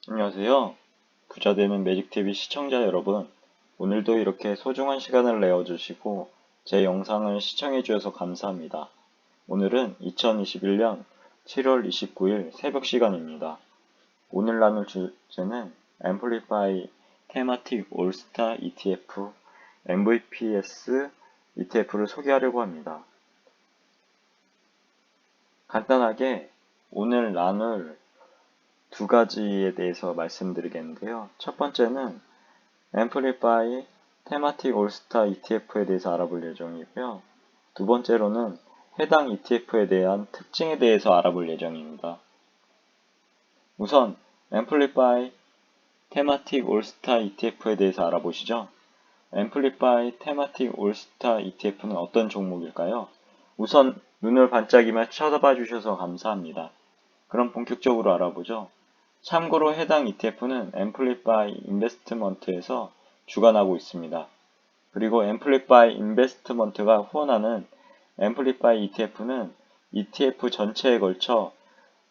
안녕하세요. 부자되는 매직TV 시청자 여러분. 오늘도 이렇게 소중한 시간을 내어주시고 제 영상을 시청해주셔서 감사합니다. 오늘은 2021년 7월 29일 새벽 시간입니다. 오늘 나눌 주제는 앰플리파이 테마틱 올스타 ETF MVPS ETF를 소개하려고 합니다. 간단하게 오늘 나눌 두 가지에 대해서 말씀드리겠는데요. 첫 번째는 앰플리파이 테마틱 올스타 ETF에 대해서 알아볼 예정이고요. 두 번째로는 해당 ETF에 대한 특징에 대해서 알아볼 예정입니다. 우선 앰플리파이 테마틱 올스타 ETF에 대해서 알아보시죠. 앰플리파이 테마틱 올스타 ETF는 어떤 종목일까요? 우선 눈을 반짝이며 쳐다봐 주셔서 감사합니다. 그럼 본격적으로 알아보죠. 참고로 해당 ETF는 앰플리파이 인베스트먼트에서 주관하고 있습니다. 그리고 앰플리파이 인베스트먼트가 후원하는 앰플리파이 ETF는 ETF 전체에 걸쳐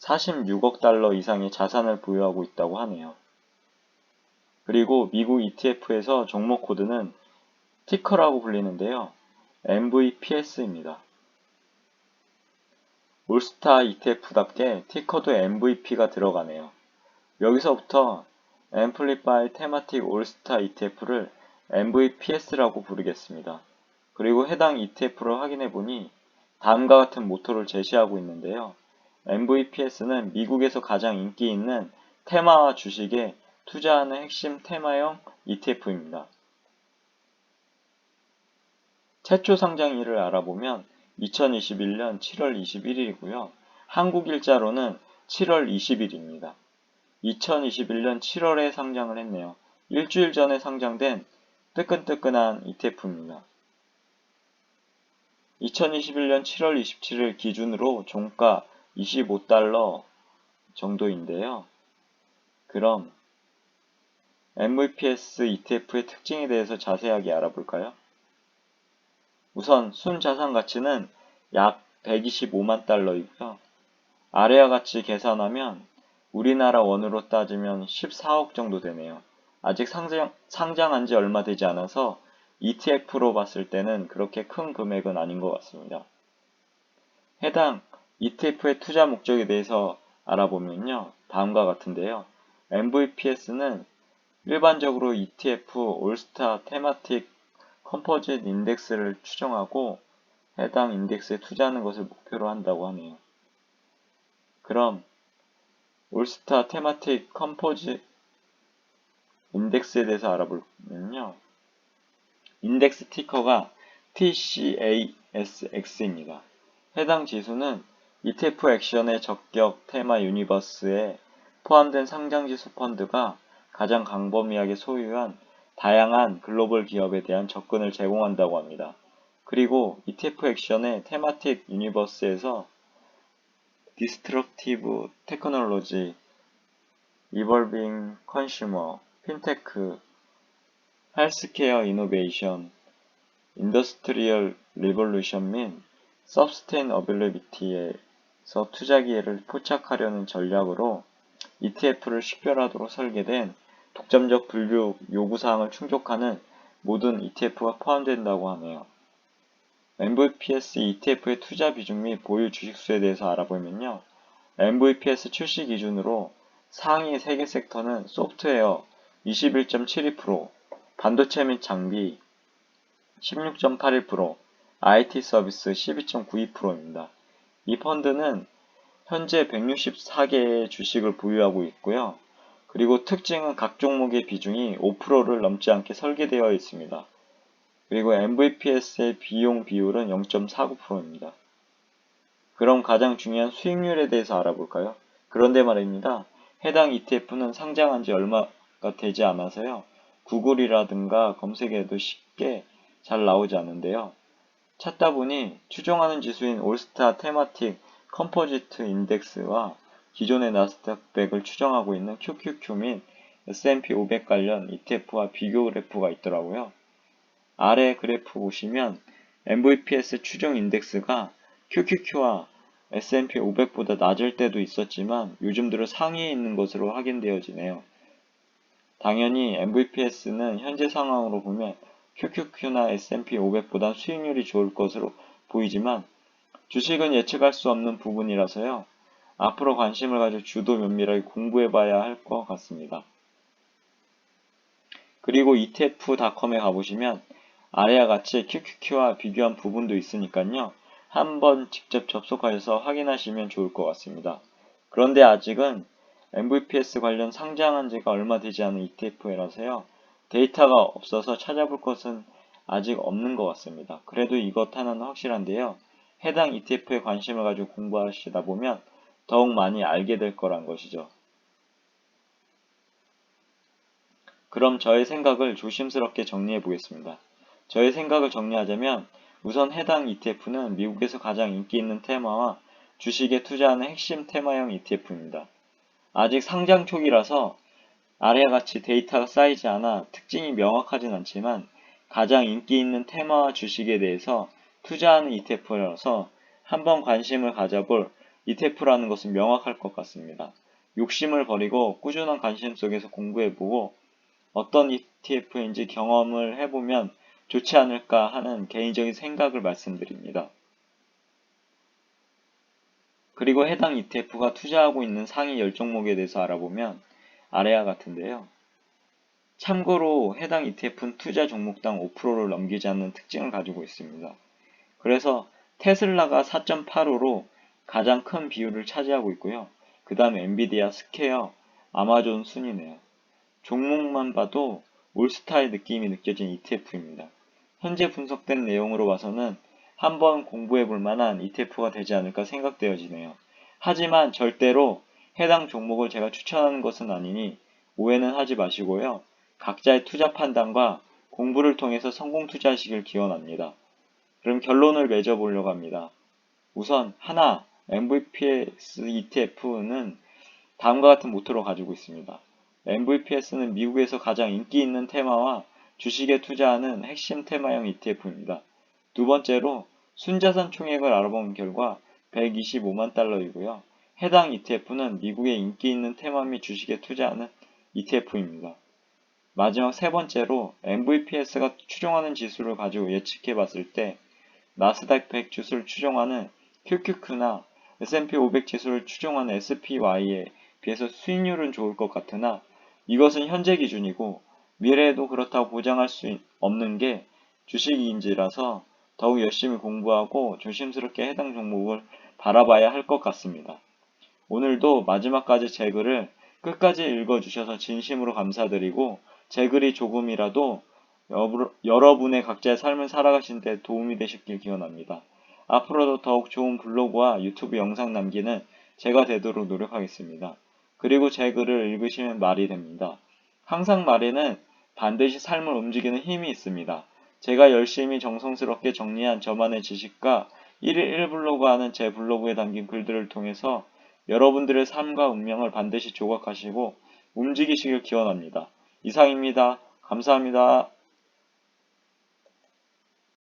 46억 달러 이상의 자산을 보유하고 있다고 하네요. 그리고 미국 ETF에서 종목 코드는 티커라고 불리는데요. MVPS입니다. 올스타 ETF답게 티커도 MVP가 들어가네요. 여기서부터 앰플리파이 테마틱 올스타 ETF를 MVPS라고 부르겠습니다. 그리고 해당 ETF를 확인해보니 다음과 같은 모토를 제시하고 있는데요. MVPS는 미국에서 가장 인기 있는 테마와 주식에 투자하는 핵심 테마형 ETF입니다. 최초 상장일을 알아보면 2021년 7월 21일이고요. 한국 일자로는 7월 20일입니다. 2021년 7월에 상장을 했네요. 일주일 전에 상장된 뜨끈뜨끈한 ETF입니다. 2021년 7월 27일 기준으로 종가 25달러 정도인데요. 그럼 MVPS ETF의 특징에 대해서 자세하게 알아볼까요? 우선 순자산 가치는 약 125만 달러이고요. 아래와 같이 계산하면 우리나라 원으로 따지면 14억 정도 되네요. 아직 상장한 지 얼마 되지 않아서 ETF로 봤을 때는 그렇게 큰 금액은 아닌 것 같습니다. 해당 ETF의 투자 목적에 대해서 알아보면요. 다음과 같은데요. MVPS는 일반적으로 ETF 올스타 테마틱 컴포짓 인덱스를 추정하고 해당 인덱스에 투자하는 것을 목표로 한다고 하네요. 그럼 올스타 테마틱 컴포짓 인덱스에 대해서 알아보면요. 인덱스 티커가 TCASX입니다. 해당 지수는 ETF 액션의 적격 테마 유니버스에 포함된 상장지수 펀드가 가장 광범위하게 소유한 다양한 글로벌 기업에 대한 접근을 제공한다고 합니다. 그리고 ETF 액션의 테마틱 유니버스에서 디스트럭티브 테크놀로지, 이볼빙 컨슈머, 핀테크, 헬스케어 이노베이션, 인더스트리얼 리볼루션 및 서스테이너빌리티에서 투자 기회를 포착하려는 전략으로 ETF를 식별하도록 설계된 독점적 분류 요구사항을 충족하는 모든 ETF가 포함된다고 하네요. MVPS ETF의 투자 비중 및 보유 주식수에 대해서 알아보면요. MVPS 출시 기준으로 상위 3개 섹터는 소프트웨어 21.72%, 반도체 및 장비 16.81%, IT 서비스 12.92%입니다. 이 펀드는 현재 164개의 주식을 보유하고 있고요. 그리고 특징은 각 종목의 비중이 5%를 넘지 않게 설계되어 있습니다. 그리고 MVPS의 비용 비율은 0.49%입니다. 그럼 가장 중요한 수익률에 대해서 알아볼까요? 그런데 말입니다. 해당 ETF는 상장한 지 얼마가 되지 않아서요. 구글이라든가 검색에도 쉽게 잘 나오지 않는데요. 찾다 보니 추종하는 지수인 올스타 테마틱 컴포지트 인덱스와 기존의 나스닥 100을 추정하고 있는 QQQ 및 S&P 500 관련 ETF와 비교 그래프가 있더라고요. 아래 그래프 보시면 MVPS 추정 인덱스가 QQQ와 S&P 500보다 낮을 때도 있었지만 요즘 들어 상위에 있는 것으로 확인되어지네요. 당연히 MVPS는 현재 상황으로 보면 QQQ나 S&P 500보다 수익률이 좋을 것으로 보이지만 주식은 예측할 수 없는 부분이라서요. 앞으로 관심을 가져 주도 면밀하게 공부해봐야 할 것 같습니다. 그리고 etf닷컴에 가보시면 아래와 같이 QQQ와 비교한 부분도 있으니까요. 한번 직접 접속하셔서 확인하시면 좋을 것 같습니다. 그런데 아직은 MVPS 관련 상장한 지가 얼마 되지 않은 ETF라서요. 데이터가 없어서 찾아볼 것은 아직 없는 것 같습니다. 그래도 이것 하나는 확실한데요. 해당 ETF에 관심을 가지고 공부하시다 보면 더욱 많이 알게 될 거란 것이죠. 그럼 저의 생각을 조심스럽게 정리해 보겠습니다. 저의 생각을 정리하자면 우선 해당 ETF는 미국에서 가장 인기 있는 테마와 주식에 투자하는 핵심 테마형 ETF입니다. 아직 상장 초기라서 아래와 같이 데이터가 쌓이지 않아 특징이 명확하진 않지만 가장 인기 있는 테마와 주식에 대해서 투자하는 ETF라서 한번 관심을 가져볼 ETF라는 것은 명확할 것 같습니다. 욕심을 버리고 꾸준한 관심 속에서 공부해보고 어떤 ETF인지 경험을 해보면 좋지 않을까 하는 개인적인 생각을 말씀드립니다. 그리고 해당 ETF가 투자하고 있는 상위 10종목에 대해서 알아보면 아래와 같은데요. 참고로 해당 ETF는 투자 종목당 5%를 넘기지 않는 특징을 가지고 있습니다. 그래서 테슬라가 4.85로 가장 큰 비율을 차지하고 있고요. 그 다음에 엔비디아, 스퀘어, 아마존 순이네요. 종목만 봐도 올스타의 느낌이 느껴진 ETF입니다. 현재 분석된 내용으로 봐서는 한번 공부해 볼 만한 ETF가 되지 않을까 생각되어지네요. 하지만 절대로 해당 종목을 제가 추천하는 것은 아니니 오해는 하지 마시고요. 각자의 투자 판단과 공부를 통해서 성공 투자하시길 기원합니다. 그럼 결론을 맺어보려고 합니다. 우선 하나, MVPS ETF는 다음과 같은 모토를 가지고 있습니다. MVPS는 미국에서 가장 인기 있는 테마와 주식에 투자하는 핵심 테마형 ETF입니다. 두 번째로 순자산 총액을 알아본 결과 125만 달러이고요. 해당 ETF는 미국의 인기 있는 테마 및 주식에 투자하는 ETF입니다. 마지막 세 번째로 MVPS가 추종하는 지수를 가지고 예측해 봤을 때 나스닥 100 지수를 추종하는 QQQ나 S&P 500 지수를 추종하는 SPY에 비해서 수익률은 좋을 것 같으나 이것은 현재 기준이고 미래에도 그렇다고 보장할 수 없는 게 주식인지라서 더욱 열심히 공부하고 조심스럽게 해당 종목을 바라봐야 할 것 같습니다. 오늘도 마지막까지 제 글을 끝까지 읽어주셔서 진심으로 감사드리고 제 글이 조금이라도 여러분의 각자의 삶을 살아가신 데 도움이 되셨길 기원합니다. 앞으로도 더욱 좋은 블로그와 유튜브 영상 남기는 제가 되도록 노력하겠습니다. 그리고 제 글을 읽으시면 말이 됩니다. 항상 말에는 반드시 삶을 움직이는 힘이 있습니다. 제가 열심히 정성스럽게 정리한 저만의 지식과 1일 1블로그 하는 제 블로그에 담긴 글들을 통해서 여러분들의 삶과 운명을 반드시 조각하시고 움직이시길 기원합니다. 이상입니다. 감사합니다.